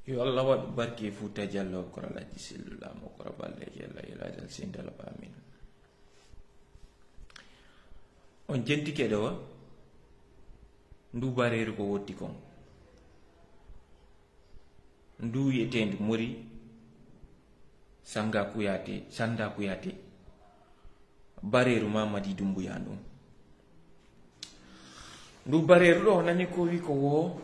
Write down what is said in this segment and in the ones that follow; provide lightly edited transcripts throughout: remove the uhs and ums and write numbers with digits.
yo Allah waɗu barke Fuuta Jallo koralaji sellulamo kora balle jella ilajal sindala amin on jentike ɗo ndu bareru ko wotti kon ndu yetende mori sanda kuyate bareru Mamadi Doumbouya ɗum ndu bareru ɗo nani ko wi ko wo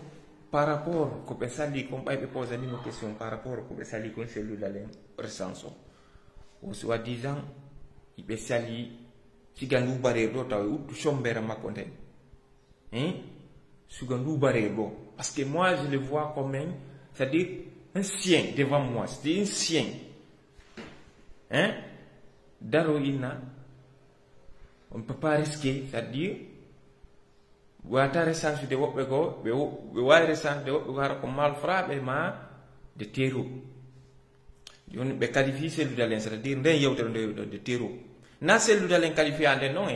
par rapport ko ɓe sali kon ɓayɓe posanimo question par rapport ko ɓe sali kon sellulalen recense o soi-disant ɓe sali siga ndu bareru ɗo taw e uttu sombere makko nden suga ndu bareru ɗo parce que moi je le vois comme un, c'est-à-dire un sien devant moi, c'est un sien daro inna on ne peut pas risquer, c'est-à-dire wata recense de woɓɓe go ɓe wawi recense de woɓɓe go hara ko malfraɓe ma de terreau joni ɓe qualifie selludalen c'est-à-dire nden yewtere nde de terreau na selludalen qualifiande non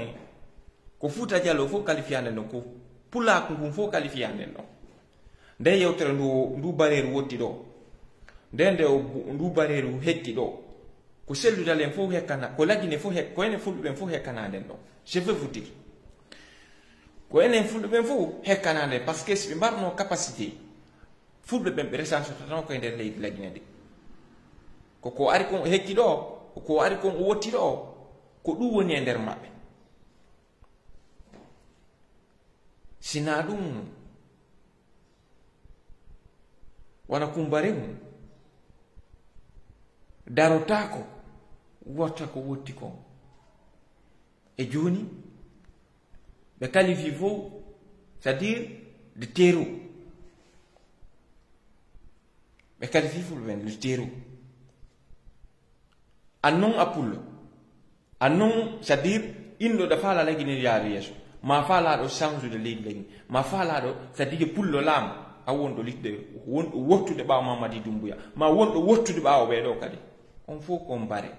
ko Fuuta Jallo fof qualifiande non ko pulaku ngun fof qualifiande non nden yewtere ndu bareru wotti ɗo nden ndu bareru hetti ɗo ko selludalen fof hekkana ko lagine fof ko enen fulɓe fof hekkananden ɗo je veux vous dire ko enen fulɓe ɓen fof hekkanande par ce que si ɓe mbarno capacité fulɓe ɓen ɓe recense tan koye nder leydi lagine de ko ari kon o hekki ɗo ko ari kon o wotti ɗo ko ɗum woni e nder maɓɓe sina ɗum wona kumbare mum darotako wotta ko wotti kon e joni ɓe qualifie fof c'est-à-dire de terreau ɓe qualifie fof ɓen de terreau annon a pullo annon c'est-à-dire inɗo ɗo faala lagine yaari yeeso ma faalaɗo change de leydi lagine ma faalaɗo c'est-à-dire pullo laamu a wonɗo litde wonɗo wottude ɓaawo Mamadi Doumbouya ma wonɗo wottude ɓaawo ɓeɗo kadi on fof kon bare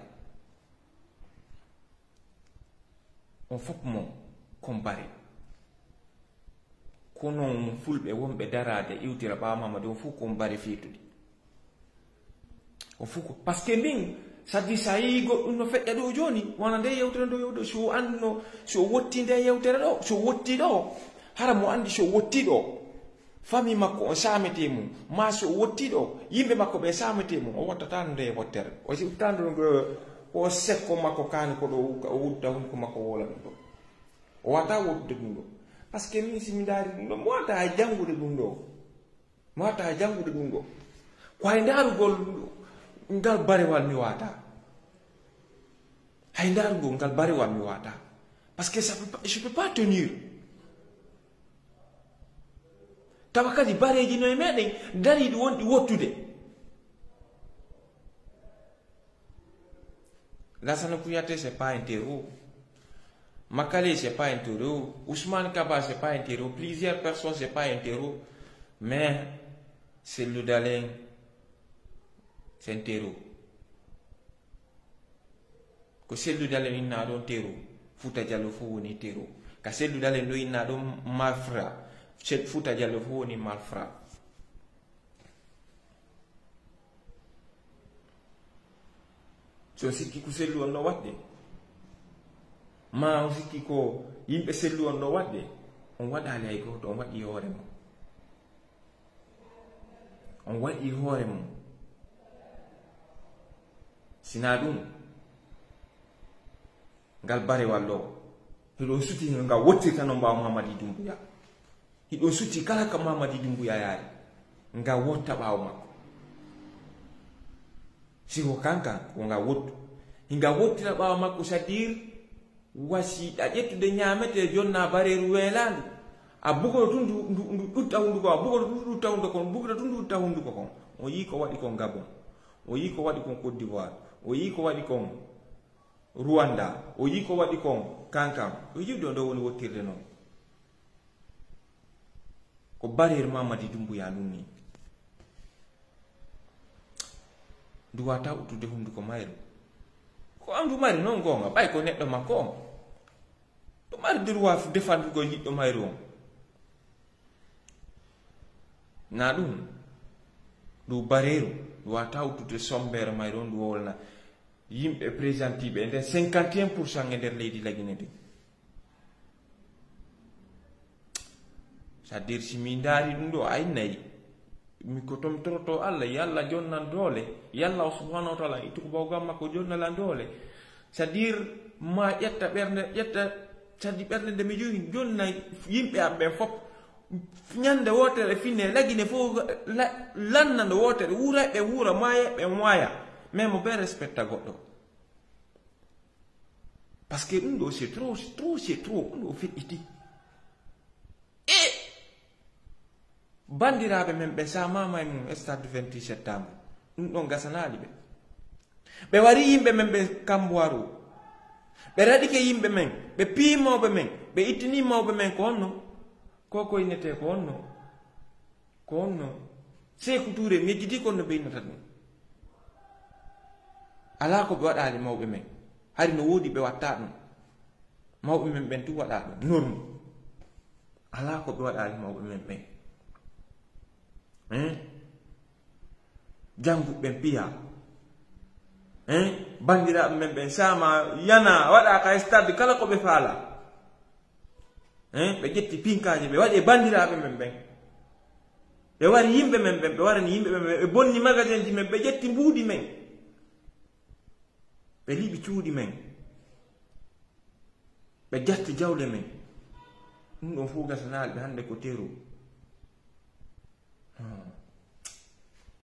on fof mon kon bare kono fulɓe wonɓe darade iwtira ɓaawo Mamadi on fof kon bare feetude on fof ko par ce que min sadi sa yi goɗɗum no feƴƴa ɗo joni wona nde yewtere ndo yewɗo so anduno so wotti nde yewtere ɗo so wotti ɗo hara mo andi so wotti ɗo famille makko on samete mum ma so wotti ɗo yimɓe makko ɓe samete mum o wattata no nde wottere o siftando o sekko makko kani ko ɗo o wudda hunko makko wola ɗum ɗo o wata wottude ɗum ɗo par ce que min simi daari ɗum ɗo mi wata ha jangude ɗum ɗo mi wata ha jangude ɗum ɗo ko hay darugol ngal barewal mi wata hay darugol ngal barewal mi wata parce que je peux pas tenir tawa kadi bareji no e meɗen dariɗi wonɗi wottude Lassana Kouyaté c'est pas un terreau, Makale c'est pas un terreau, Ousmane Kaba c'est pas un terreau, plusieurs personnes c'est pas un terreau, mais Selludalen c'est un terreau. Ko Selludalen inna ɗon terreau, Fuuta Jallo fof woni terreau. Ka Selludalen ɗo inna ɗon malfra, Fuuta Jallo fof woni malfra. So sikki ko sellu on no wadde ma on sikki ko yimɓe sellu on no wadde on waɗali hay goto on waɗi hoore mum on waɗi hoore mum sina ɗum ngal barewal ɗo hiɗon suti ngal wottirta no mbawa Mamadi Doumbouya hiɗon suti kala ka Mamadi Doumbouya yaari ngal wotta ɓawo makko siko kankan ko nga wottu hinga wottira ɓawa makko c'est-à-dire wasiɗa ƴettude ñamete jonna bareru weelandu a bugono tun ndu ɗutta hunduko a bugono tun ɗutta hunduko kon bugono tun ɗutta hunduko kon o yi ko waɗi kon Gabon o yi ko waɗi kon Côte d'Ivoire o yi ko waɗi kon Rwanda o yi ko waɗi kon kankan o yi ɗo ndo woni wottirde noon ko bareru Mamadi Doumbouya ɗum ni ndu wata uttude hunduko mayru ko andu mari noon gonga ɓay ko neɗɗo makko on ɗo mari droit defandugo yiɗɗo mayru on na ɗum ndu bareeru ndu wata hawtude sombere may ɗon ndu wolna yimɓe présentiɓe e nder 51% e nder leydi lagine ndi c'est à dire si mi ndaari ɗum ɗo aynayi mi ko tom toroto Allah yalla jonnan doole yalla o subhanahu wa taala ittuko bawgam makko jonnalan doole c'est à dire ma ƴetta ɓernde ƴetta sadi ɓernde nde mi jogi jonna yimɓe am ɓen fof ñande wotere finne lagine fof lannande wotere wuura ɓe wuura maya ɓe moya mais mo be respecta goɗɗo parce que ɗum ɗo c'est trop ɗum ɗo feƴƴiti e bandiraɓe men ɓe samama e mum stade 28 septembre ɗum ɗon gasanaali ɓe wari yimɓe men ɓe kamboiru ɓe raɗike yimɓe men ɓe pii mawɓe men ɓe ittini mawɓe men ko honno ko koynete ko honno Sékou Touré mi yejjiti konno ɓe innata ɗum ala ko ɓe waɗali mawɓe men hari no woodi ɓe watta ɗum mawɓe men ɓen tu waɗa ɗum norme ala ko ɓe waɗali mawɓe men ɓen janguɓɓen piya bandiraɓe men ɓen sama yana waɗa ka stade kala ko ɓe faala ɓe ƴetti pinkaji ɓe waɗi bandiraɓe men ɓen ɓe wari yimɓe men ɓen ɓe warani yimɓe men ɓe bonni magasin ji men ɓe ƴetti mbuudi men ɓe liɓi cuuɗi men ɓe jatti jawle men ɗum ɗon fu gasanaali ɓe hande ko teru